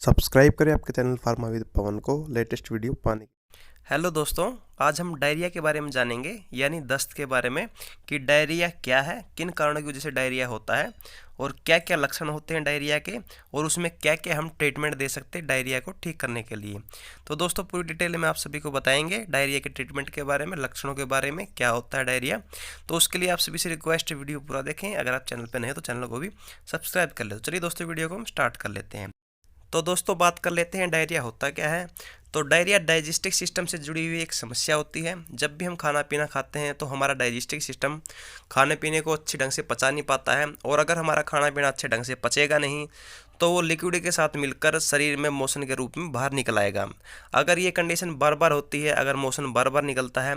Subscribe करें आपके channel pharma with पवन को लेटेस्ट वीडियो पाने के लिए। हेलो दोस्तों, आज हम डायरिया के बारे में जानेंगे यानी दस्त के बारे में कि डायरिया क्या है, किन कारणों की वजह से डायरिया होता है और क्या क्या लक्षण होते हैं डायरिया के और उसमें क्या क्या हम ट्रीटमेंट दे सकते हैं डायरिया को ठीक करने के लिए। तो दोस्तों पूरी डिटेल में आप सभी को बताएंगे डायरिया के ट्रीटमेंट के बारे में, लक्षणों के बारे में, क्या होता है डायरिया। तो उसके लिए आप सभी से रिक्वेस्ट वीडियो पूरा देखें। अगर आप चैनल पर नए हैं तो चैनल को भी सब्सक्राइब कर ले। चलिए दोस्तों वीडियो को हम स्टार्ट कर लेते हैं। तो दोस्तों बात कर लेते हैं डायरिया होता क्या है। तो डायरिया डाइजेस्टिव सिस्टम से जुड़ी हुई एक समस्या होती है। जब भी हम खाना पीना खाते हैं तो हमारा डाइजेस्टिव सिस्टम खाने पीने को अच्छे ढंग से पचा नहीं पाता है, और अगर हमारा खाना पीना अच्छे ढंग से पचेगा नहीं तो वो लिक्विड के साथ मिलकर शरीर में मोशन के रूप में बाहर निकल आएगा। अगर ये कंडीशन बार बार होती है, अगर मोशन बार बार निकलता है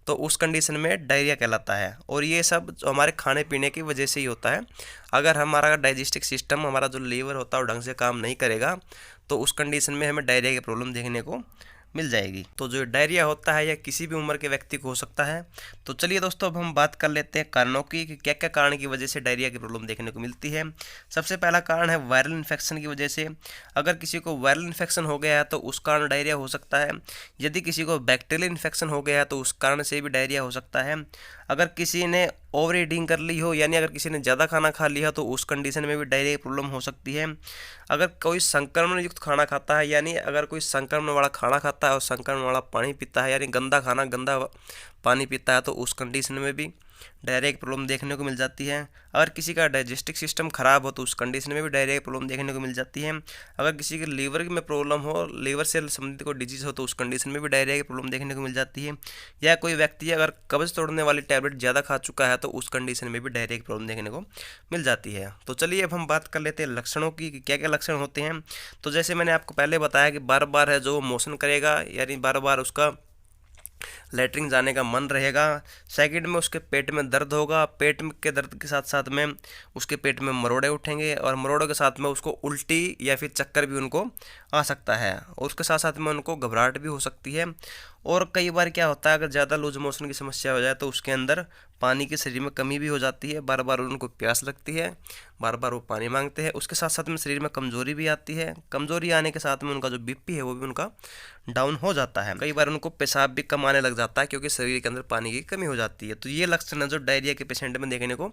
तो उस कंडीशन में डायरिया कहलाता है, और ये सब हमारे खाने पीने की वजह से ही होता है। अगर हमारा डाइजेस्टिव सिस्टम, हमारा जो लीवर होता है वो ढंग से काम नहीं करेगा तो उस कंडीशन में हमें डायरिया की प्रॉब्लम देखने को मिल जाएगी। तो जो डायरिया होता है यह किसी भी उम्र के व्यक्ति को हो सकता है। तो चलिए दोस्तों अब हम बात कर लेते हैं कारणों की कि क्या क्या कारण की वजह से डायरिया की प्रॉब्लम देखने को मिलती है। सबसे पहला कारण है वायरल इन्फेक्शन की वजह से। अगर किसी को वायरल इन्फेक्शन हो गया है तो उस कारण डायरिया हो सकता है। यदि किसी को बैक्टीरियल इन्फेक्शन हो गया है तो उस कारण से भी डायरिया हो सकता है। अगर किसी ने ओवर ईटिंग कर ली हो, यानी अगर किसी ने ज़्यादा खाना खा लिया तो उस कंडीशन में भी डायरिया की प्रॉब्लम हो सकती है। अगर कोई संक्रमण युक्त खाना खाता है, यानी अगर कोई संक्रमण वाला खाना खाता है और संक्रमण वाला पानी पीता है, यानी गंदा खाना गंदा पानी पीता है, तो उस कंडीशन में भी डायरिया की प्रॉब्लम देखने को मिल जाती है। अगर किसी का डाइजेस्टिव सिस्टम खराब हो तो उस कंडीशन में भी डायरिया की प्रॉब्लम देखने को मिल जाती है। अगर किसी के लीवर में प्रॉब्लम हो, लीवर से संबंधित कोई डिजीज़ हो तो उस कंडीशन में भी डायरिया की प्रॉब्लम देखने को मिल जाती है। या कोई व्यक्ति अगर कब्ज तोड़ने वाली टैबलेट ज़्यादा खा चुका है तो उस कंडीशन में भी डायरिया की प्रॉब्लम देखने को मिल जाती है। तो चलिए अब हम बात कर लेते हैं लक्षणों की कि क्या क्या लक्षण होते हैं। तो जैसे मैंने आपको पहले बताया कि बार बार है जो मोशन करेगा, यानी बार बार उसका लैट्रिन जाने का मन रहेगा। सेकंड में उसके पेट में दर्द होगा, पेट के दर्द के साथ साथ में उसके पेट में मरोड़े उठेंगे, और मरोड़ों के साथ में उसको उल्टी या फिर चक्कर भी उनको आ सकता है, और उसके साथ साथ में उनको घबराहट भी हो सकती है। और कई बार क्या होता है, अगर ज़्यादा लूज मोशन की समस्या हो जाए तो उसके अंदर पानी की शरीर में कमी भी हो जाती है, बार बार उनको प्यास लगती है, बार बार वो पानी मांगते हैं। उसके साथ साथ में शरीर में कमजोरी भी आती है। कमजोरी आने के साथ में उनका जो बीपी है वो भी उनका डाउन हो जाता है। कई बार उनको पेशाब भी कम आने लग जाता है क्योंकि शरीर के अंदर पानी की कमी हो जाती है। तो ये लक्षण है जो डायरिया के पेशेंट में देखने को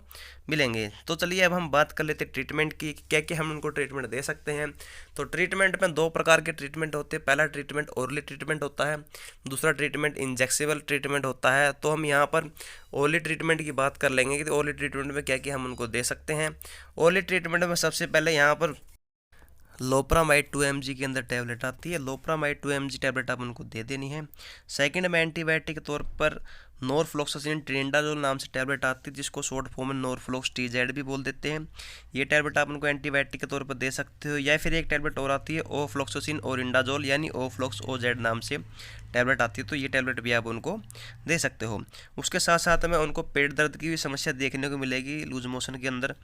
मिलेंगे। तो चलिए अब हम बात कर लेते हैं ट्रीटमेंट की, क्या क्या हम उनको ट्रीटमेंट दे सकते हैं। तो ट्रीटमेंट में दो प्रकार के ट्रीटमेंट होते हैं। पहला ट्रीटमेंट ओरली ट्रीटमेंट होता है, दूसरा ट्रीटमेंट इंजेक्सेबल ट्रीटमेंट होता है। तो हम यहाँ पर ओरली ट्रीटमेंट की बात कर लेंगे कि ओरली ट्रीटमेंट में क्या क्या हम उनको दे सकते हैं। ओरली ट्रीटमेंट में सबसे पहले यहाँ पर लोप्रामाइड 2 mg के अंदर टैबलेट आती है। लोप्रामाइड 2 mg टैबलेट आप उनको दे देनी है। सेकंड में एंटीबायोटिक के तौर पर नॉरफ्लॉक्सासिन ट्रिनिडाजोल नाम से टैबलेट आती है, जिसको शॉर्ट फॉर्म में नॉरफ्लॉक्स TZ भी बोल देते हैं। ये टैबलेट आप उनको एंटीबायोटिक के तौर पर दे सकते हो। या फिर एक टैबलेट और आती है ओफ्लॉक्सासिन और इंडाजोल, यानी ओफ्लॉक्स OZ नाम से टैबलेट आती है, तो ये टैबलेट भी आप उनको दे सकते हो। उसके साथ साथ में उनको पेट दर्द की भी समस्या देखने को मिलेगी लूज मोशन के अंदर।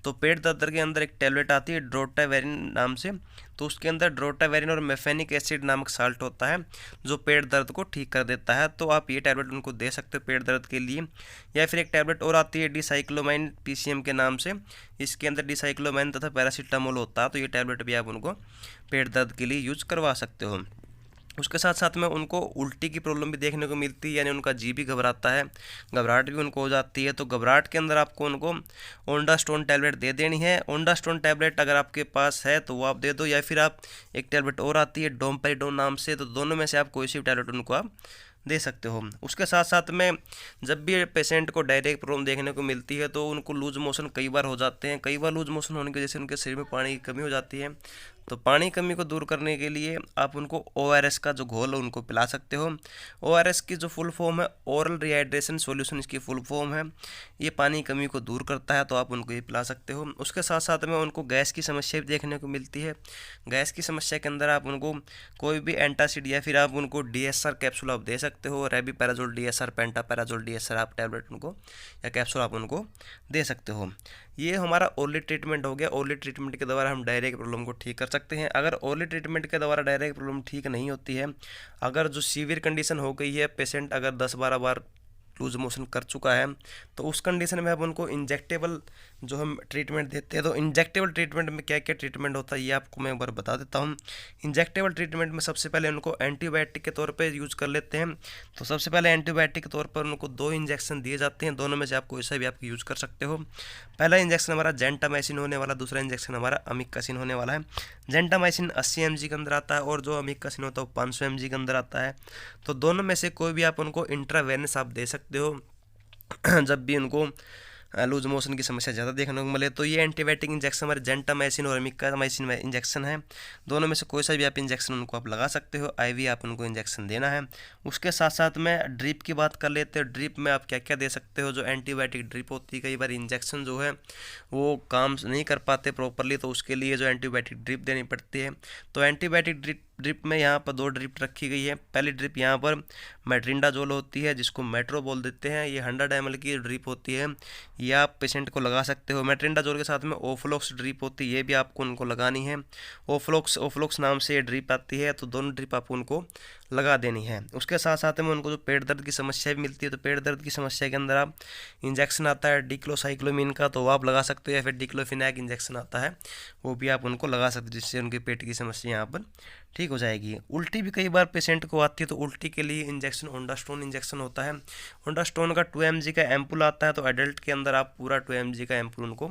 तो पेट दर्द के अंदर एक टैबलेट आती है ड्रोटावेरिन नाम से, तो उसके अंदर ड्रोटावेरिन और मेफेनिक एसिड नामक साल्ट होता है जो पेट दर्द को ठीक कर देता है। तो आप ये टैबलेट उनको दे सकते हो पेट दर्द के लिए। या फिर एक टैबलेट और आती है डिसाइक्लोमाइन PCM के नाम से, इसके अंदर डिसाइक्लोमाइन तथा पैरासीटामोल होता है, तो ये टैबलेट भी आप उनको पेट दर्द के लिए यूज करवा सकते हो। उसके साथ साथ में उनको उल्टी की प्रॉब्लम भी देखने को मिलती है, यानी उनका जी भी घबराता है, घबराहट भी उनको हो जाती है। तो घबराहट के अंदर आपको उनको ओंडास्टोन टैबलेट दे देनी है। ओंडास्टोन टैबलेट अगर आपके पास है तो वो आप दे दो, या फिर आप एक टैबलेट और आती है डोमपेरिडोन नाम से, तो दोनों में से आप कोई सी भी टैबलेट उनको आप दे सकते हो। उसके साथ साथ में जब भी पेशेंट को डायरिया की प्रॉब्लम देखने को मिलती है तो उनको लूज मोशन कई बार हो जाते हैं। कई बार लूज मोशन होने की वजह से उनके शरीर में पानी की कमी हो जाती है। तो पानी कमी को दूर करने के लिए आप उनको ORS का जो घोल है उनको पिला सकते हो। ORS की जो फुल फॉर्म है ओरल रिहाइड्रेशन सॉल्यूशन, इसकी फुल फॉर्म है। ये पानी की कमी को दूर करता है, तो आप उनको ये पिला सकते हो। उसके साथ साथ में उनको गैस की समस्या भी देखने को मिलती है। गैस की समस्या के अंदर आप उनको कोई भी एंटासिड या फिर आप उनको DSR कैप्सूल आप दे सकते हो। रेबीपैराजोल DSR, पेंटापैराजोल DSR आप टैबलेट उनको या कैप्सूल आप उनको दे सकते हो। ये हमारा ओरली ट्रीटमेंट हो गया। ओरली ट्रीटमेंट के द्वारा हम डायरिया की प्रॉब्लम को ठीक कर सकते हैं। अगर ओरली ट्रीटमेंट के द्वारा डायरिया की प्रॉब्लम ठीक नहीं होती है, अगर जो सीवियर कंडीशन हो गई है, पेशेंट अगर 10-12 बार लूज मोशन कर चुका है, तो उस कंडीशन में अब उनको इंजेक्टेबल जो हम ट्रीटमेंट देते हैं, तो इंजेक्टेबल ट्रीटमेंट में क्या क्या ट्रीटमेंट होता है ये आपको मैं एक बार बता देता हूँ। इंजेक्टेबल ट्रीटमेंट में सबसे पहले उनको एंटीबायोटिक के तौर पे यूज़ कर लेते हैं। तो सबसे पहले एंटीबायोटिक के तौर पर उनको 2 इंजेक्शन दिए जाते हैं, दोनों में से आप कोई सा भी आप यूज़ कर सकते हो। पहला इंजेक्शन हमारा जेंटामाइसिन होने वाला, दूसरा इंजेक्शन हमारा अमिक्सासिन होने वाला है। जेंटामाइसिन 80 mg के अंदर आता है और जो अमिक्सासिन होता है वो 500 mg के अंदर आता है। तो दोनों में से कोई भी आप उनको इंट्रावेनस आप दे सकते हो जब भी उनको लूज मोशन की समस्या ज़्यादा देखने को मिले। तो ये एंटीबायोटिक इंजेक्शन हमारे जेंटामाइसिन और अमिक्सामाइसिन में इंजेक्शन है, दोनों में से कोई सा भी आप इंजेक्शन उनको आप लगा सकते हो। आईवी आप उनको इंजेक्शन देना है। उसके साथ साथ में ड्रिप की बात कर लेते हैं। ड्रिप में आप क्या क्या दे सकते हो। जो एंटीबायोटिक ड्रिप होती है, कई बार इंजेक्शन जो है वो काम नहीं कर पाते प्रॉपरली, तो उसके लिए जो एंटीबायोटिक ड्रिप देनी पड़ती है। तो एंटीबायोटिक ड्रिप में यहाँ पर 2 ड्रिप रखी गई है। पहली ड्रिप यहाँ पर मेट्रिंडाजोल होती है, जिसको मेट्रो बोल देते हैं। ये 100 ml की ड्रिप होती है, ये आप पेशेंट को लगा सकते हो। मेट्रिंडाजोल के साथ में ओफ्लॉक्स ड्रिप होती है, ये भी आपको उनको लगानी है। ओफ्लॉक्स नाम से ये ड्रिप आती है, तो दोनों ड्रिप आपको उनको लगा देनी है। उसके साथ साथ में उनको जो पेट दर्द की समस्या भी मिलती है, तो पेट दर्द की समस्या के अंदर आप इंजेक्शन आता है डिक्लोसाइक्लोमिन का, तो वो आप लगा सकते हो, या फिर डिक्लोफिनैक इंजेक्शन आता है, वो भी आप उनको लगा सकते हो, जिससे उनके पेट की समस्या यहाँ पर ठीक हो जाएगी। उल्टी भी कई बार पेशेंट को आती है, तो उल्टी के लिए इंजेक्शन ओंडास्टोन इंजेक्शन होता है। ओंडास्टोन का 2 mg का एम्पुल आता है, तो एडल्ट के अंदर आप पूरा 2 mg का एम्पुल उनको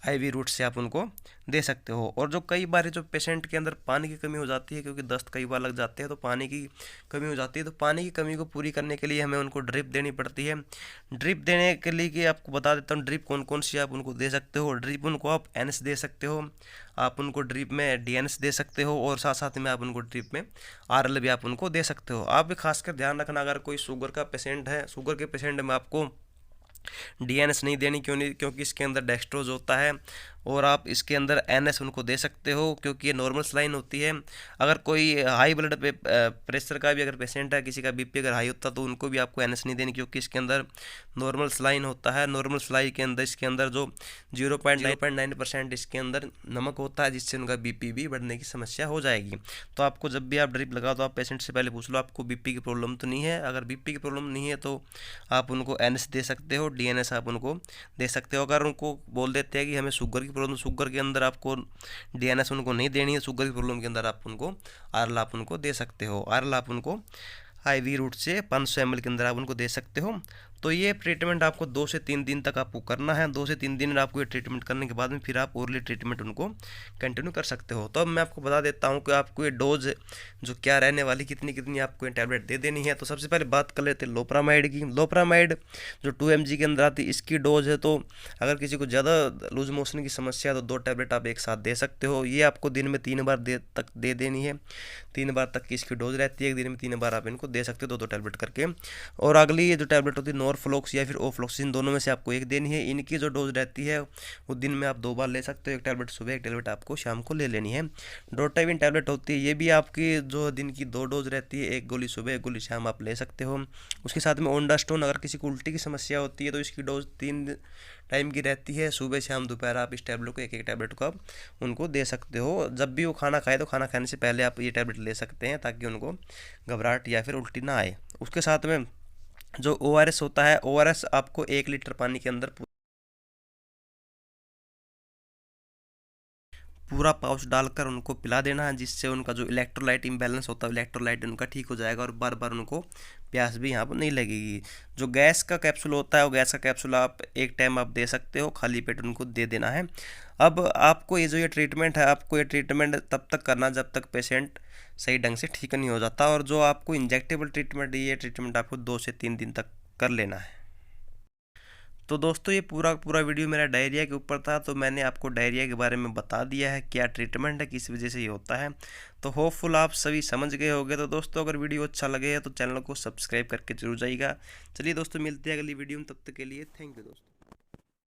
आईवी रूट से आप उनको दे सकते हो। और जो कई बार जो पेशेंट के अंदर पानी की कमी हो जाती है, क्योंकि दस्त कई बार लग जाते हैं, तो पानी की कमी हो जाती है, तो पानी की कमी को पूरी करने के लिए हमें उनको ड्रिप देनी पड़ती है। ड्रिप देने के लिए कि आपको बता देता हूँ ड्रिप कौन कौन सी आप उनको दे सकते हो। ड्रिप उनको आप एनएस दे सकते हो, आप उनको ड्रिप में डीएनएस दे सकते हो, और साथ साथ में आप उनको ड्रिप में आरएल भी आप उनको दे सकते हो। आप भी खासकर ध्यान रखना, अगर कोई शुगर का पेशेंट है, शुगर के पेशेंट में आपको डीएनएस नहीं देनी, क्योंकि इसके अंदर डेक्सट्रोज होता है, और आप इसके अंदर एनएस उनको दे सकते हो, क्योंकि ये नॉर्मल सलाइन होती है। अगर कोई हाई ब्लड प्रेशर का भी अगर पेशेंट है, किसी का बीपी अगर हाई होता है, तो उनको भी आपको एनएस नहीं देनी, क्योंकि इसके अंदर नॉर्मल सलाइन होता है। नॉर्मल सलाई के अंदर इसके अंदर जो 0.9% इसके अंदर नमक होता है, जिससे उनका बीपी भी बढ़ने की समस्या हो जाएगी। तो आपको जब भी आप ड्रिप लगाओ, तो आप पेशेंट से पहले पूछ लो आपको बीपी की प्रॉब्लम तो नहीं है। अगर बीपी की प्रॉब्लम नहीं है, तो आप उनको एनएस दे सकते हो, डीएनएस आप उनको दे सकते हो। अगर उनको बोल देते हैं कि हमें शुगर की प्रॉब्लम, शुगर के अंदर आपको डीएनएस उनको नहीं देनी है, शुगर की प्रॉब्लम के अंदर आप उनको आरएल आप उनको दे सकते हो। आरएल आप उनको आईवी रूट से 500 ml के अंदर आप उनको दे सकते हो। तो ये ट्रीटमेंट आपको 2 से 3 दिन तक आपको करना है। 2 से 3 दिन में आपको ये ट्रीटमेंट करने के बाद में फिर आप ओरली ट्रीटमेंट उनको कंटिन्यू कर सकते हो। तो अब मैं आपको बता देता हूँ कि आपको ये डोज जो क्या रहने वाली, कितनी कितनी आपको ये टैबलेट दे देनी है। तो सबसे पहले बात कर लेते हैं लोपरामाइड की। लोपरामाइड जो 2 mg के अंदर आती है, इसकी डोज है, तो अगर किसी को ज़्यादा लूज मोशन की समस्या है, तो 2 टैबलेट आप एक साथ दे सकते हो। ये आपको दिन में 3 बार तक दे देनी है। 3 बार तक की इसकी डोज रहती है, एक दिन में 3 बार आप इनको दे सकते हो 2-2 टैबलेट करके। और अगली ये जो टैबलेट होती है नॉरफ्लॉक्स या फिर ओफ्लॉक्सिन, दोनों में से आपको एक देनी है। इनकी जो डोज रहती है वो दिन में आप 2 बार ले सकते हो, एक टैबलेट सुबह, एक टैबलेट आपको शाम को ले लेनी है। डोटाविन टैबलेट होती है, ये भी आपकी जो दिन की 2 डोज रहती है, एक गोली सुबह, एक गोली शाम आप ले सकते हो। उसके साथ में ओंडास्टोन, अगर किसी को उल्टी की समस्या होती है, तो इसकी डोज 3 टाइम की रहती है, सुबह शाम दोपहर। आप इस टैबलेट को एक टैबलेट को आप उनको दे सकते हो। जब भी वो खाना खाए, तो खाना खाने से पहले आप ये टैबलेट ले सकते हैं, ताकि उनको घबराहट या फिर उल्टी ना आए। उसके साथ में जो ORS होता है, ORS आपको 1 लीटर पानी के अंदर पूरा पाउच डालकर उनको पिला देना है, जिससे उनका जो इलेक्ट्रोलाइट इम्बैलेंस होता है, इलेक्ट्रोलाइट उनका ठीक हो जाएगा, और बार बार उनको प्यास भी यहाँ पर नहीं लगेगी। जो गैस का कैप्सूल होता है, वो गैस का कैप्सूल आप एक टाइम आप दे सकते हो, खाली पेट उनको दे देना है। अब आपको ये जो ये ट्रीटमेंट है, आपको ये ट्रीटमेंट तब तक करना जब तक पेशेंट सही ढंग से ठीक नहीं हो जाता। और जो आपको इंजेक्टेबल ट्रीटमेंट, ये ट्रीटमेंट आपको 2 से 3 दिन तक कर लेना है। तो दोस्तों, ये पूरा वीडियो मेरा डायरिया के ऊपर था। तो मैंने आपको डायरिया के बारे में बता दिया है, क्या ट्रीटमेंट है, किस वजह से ये होता है। तो होपफुल आप सभी समझ गए होंगे। तो दोस्तों, अगर वीडियो अच्छा लगे तो चैनल को सब्सक्राइब करके जरूर जाइएगा। चलिए दोस्तों, मिलते हैं अगली वीडियो में, तब तक के लिए थैंक यू दोस्तों।